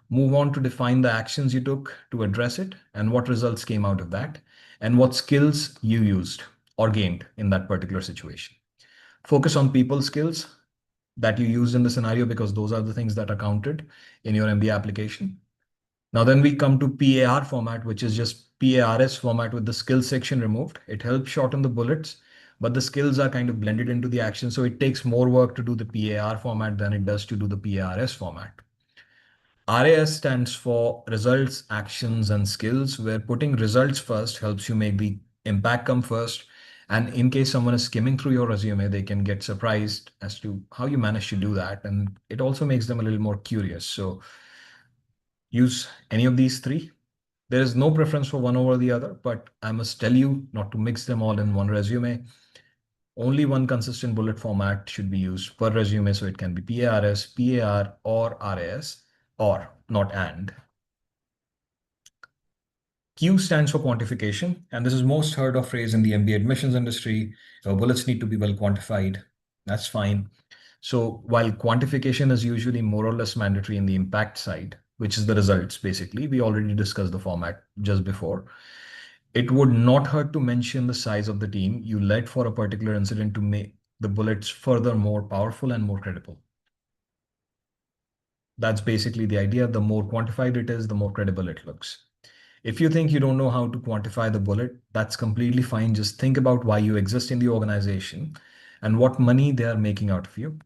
Move on to define the actions you took to address it and what results came out of that, and what skills you used or gained in that particular situation. Focus on people skills that you used in the scenario because those are the things that are counted in your MBA application. Now then we come to PAR format, which is just PARS format with the skills section removed. It helps shorten the bullets, but the skills are kind of blended into the action. So it takes more work to do the PAR format than it does to do the PARS format. RAS stands for results, actions, and skills, where putting results first helps you make the impact come first. And in case someone is skimming through your resume, they can get surprised as to how you managed to do that. And it also makes them a little more curious. So use any of these three. There is no preference for one over the other, but I must tell you not to mix them all in one resume. Only one consistent bullet format should be used per resume, so it can be PARS, PAR, or RAS, or not and. Q stands for quantification, and this is most heard of phrase in the MBA admissions industry. Bullets need to be well quantified. That's fine. So while quantification is usually more or less mandatory in the impact side, which is the results, basically, we already discussed the format just before. It would not hurt to mention the size of the team you led for a particular incident to make the bullets further more powerful and more credible. That's basically the idea. The more quantified it is, the more credible it looks. If you think you don't know how to quantify the bullet, that's completely fine. Just think about why you exist in the organization and what money they are making out of you.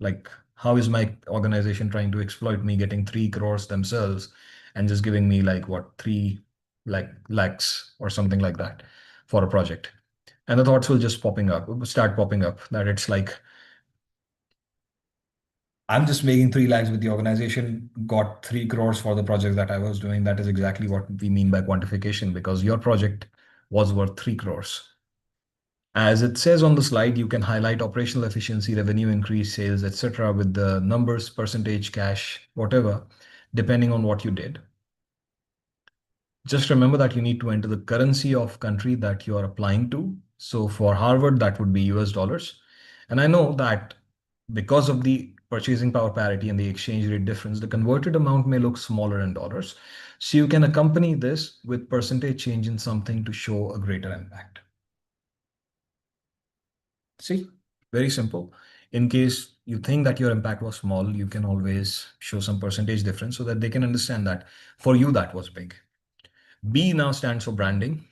Like, how is my organization trying to exploit me getting 3 crores themselves and just giving me like what, three like lakhs or something like that for a project? And the thoughts will just start popping up that it's like, I'm just making 3 lakhs with the organization, got 3 crores for the project that I was doing. That is exactly what we mean by quantification because your project was worth 3 crores. As it says on the slide, you can highlight operational efficiency, revenue increase, sales, etc. with the numbers, percentage, cash, whatever, depending on what you did. Just remember that you need to enter the currency of country that you are applying to. So for Harvard, that would be US dollars. And I know that because of the purchasing power parity and the exchange rate difference, the converted amount may look smaller in dollars. So you can accompany this with percentage change in something to show a greater impact. See, very simple. In case you think that your impact was small, you can always show some percentage difference so that they can understand that for you that was big. B now stands for branding.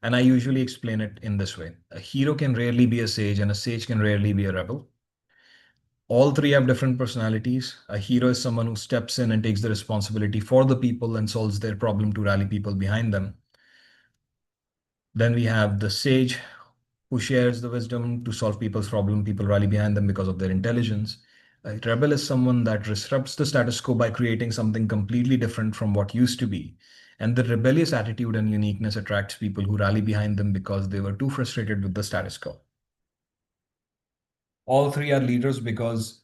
And I usually explain it in this way. A hero can rarely be a sage and a sage can rarely be a rebel. All three have different personalities. A hero is someone who steps in and takes the responsibility for the people and solves their problem to rally people behind them. Then we have the sage who shares the wisdom to solve people's problem. People rally behind them because of their intelligence. A rebel is someone that disrupts the status quo by creating something completely different from what used to be. And the rebellious attitude and uniqueness attracts people who rally behind them because they were too frustrated with the status quo. All three are leaders because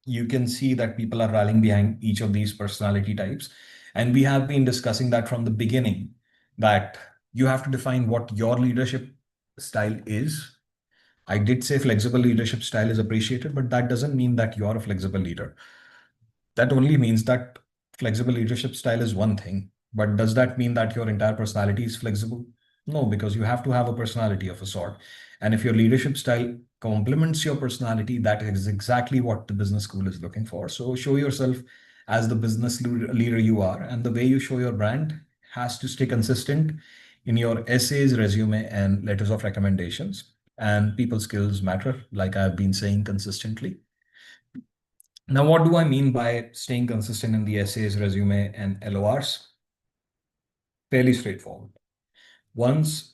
you can see that people are rallying behind each of these personality types. And we have been discussing that from the beginning, that you have to define what your leadership style is. I did say flexible leadership style is appreciated, but that doesn't mean that you're a flexible leader. That only means that flexible leadership style is one thing. But does that mean that your entire personality is flexible? No, because you have to have a personality of a sort. And if your leadership style complements your personality, that is exactly what the business school is looking for. So show yourself as the business leader you are. And the way you show your brand has to stay consistent in your essays, resume, and letters of recommendations. And people skills matter, like I've been saying consistently. Now, what do I mean by staying consistent in the essays, resume, and LORs? Fairly straightforward. Once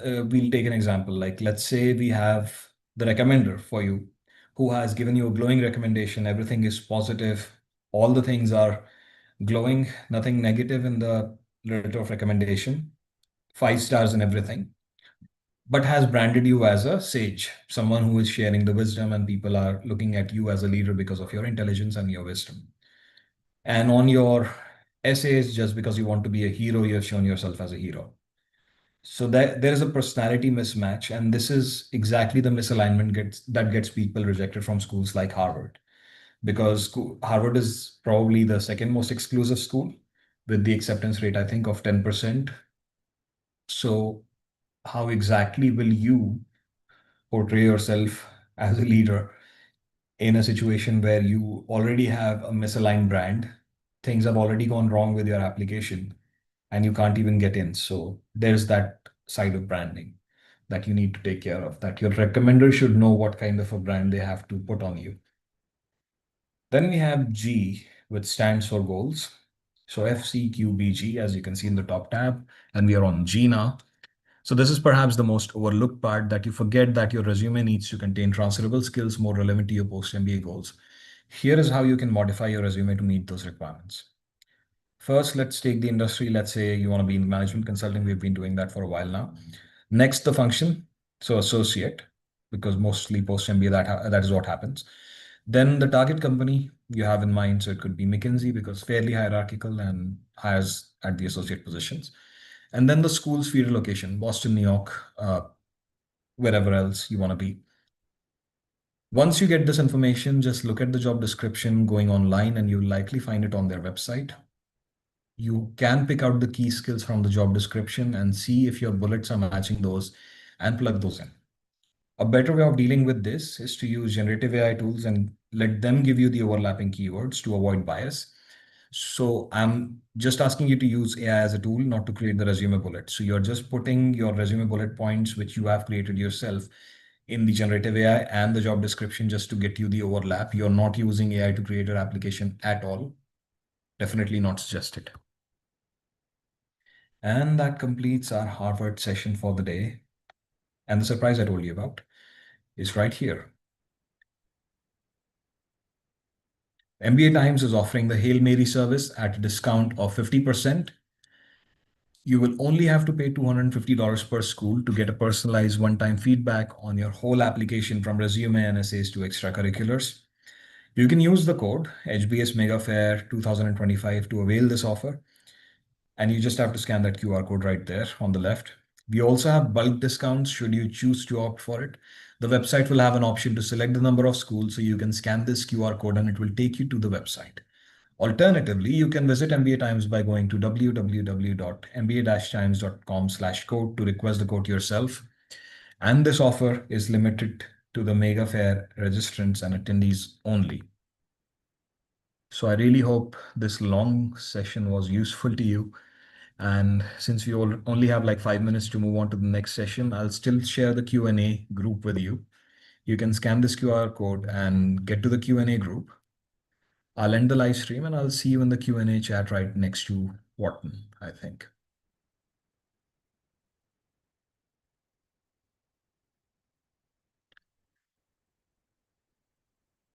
we'll take an example, like let's say we have the recommender for you who has given you a glowing recommendation. Everything is positive. All the things are glowing, nothing negative in the letter of recommendation, 5 stars and everything, but has branded you as a sage, someone who is sharing the wisdom, and people are looking at you as a leader because of your intelligence and your wisdom. And on your essays, just because you want to be a hero, you have shown yourself as a hero. So there is a personality mismatch, and this is exactly the misalignment that gets people rejected from schools like Harvard, because Harvard is probably the second most exclusive school with the acceptance rate, I think, of 10%. So how exactly will you portray yourself as a leader in a situation where you already have a misaligned brand? Things have already gone wrong with your application and you can't even get in. So there's that side of branding that you need to take care of, that your recommender should know what kind of a brand they have to put on you. Then we have G, which stands for goals. So FCQBG, as you can see in the top tab, and we are on G now. So this is perhaps the most overlooked part, that you forget that your resume needs to contain transferable skills more relevant to your post-MBA goals. Here is how you can modify your resume to meet those requirements. First, let's take the industry. Let's say you want to be in management consulting. We've been doing that for a while now. Next, the function. So associate, because mostly post-MBA that is what happens. Then the target company you have in mind, so it could be McKinsey because fairly hierarchical and hires at the associate positions. And then the school's feeder location, Boston, New York, wherever else you want to be. Once you get this information, just look at the job description going online and you'll likely find it on their website. You can pick out the key skills from the job description and see if your bullets are matching those and plug those in. A better way of dealing with this is to use generative AI tools and let them give you the overlapping keywords to avoid bias. So I'm just asking you to use AI as a tool, not to create the resume bullet. So you're just putting your resume bullet points, which you have created yourself, in the generative AI and the job description just to get you the overlap. You're not using AI to create your application at all. Definitely not suggested. And that completes our Harvard session for the day. And the surprise I told you about is right here. MBA Times is offering the Hail Mary service at a discount of 50%. You will only have to pay $250 per school to get a personalized one-time feedback on your whole application from resume and essays to extracurriculars. You can use the code HBS Mega Fair 2025 to avail this offer. And you just have to scan that QR code right there on the left. We also have bulk discounts should you choose to opt for it. The website will have an option to select the number of schools, so you can scan this QR code and it will take you to the website. Alternatively, you can visit MBA Times by going to www.mba-times.com/code to request the code yourself. And this offer is limited to the Mega Fair registrants and attendees only. So I really hope this long session was useful to you. And since we all only have like 5 minutes to move on to the next session, I'll still share the Q&A group with you. You can scan this QR code and get to the Q&A group. I'll end the live stream and I'll see you in the Q&A chat right next to Wharton, I think.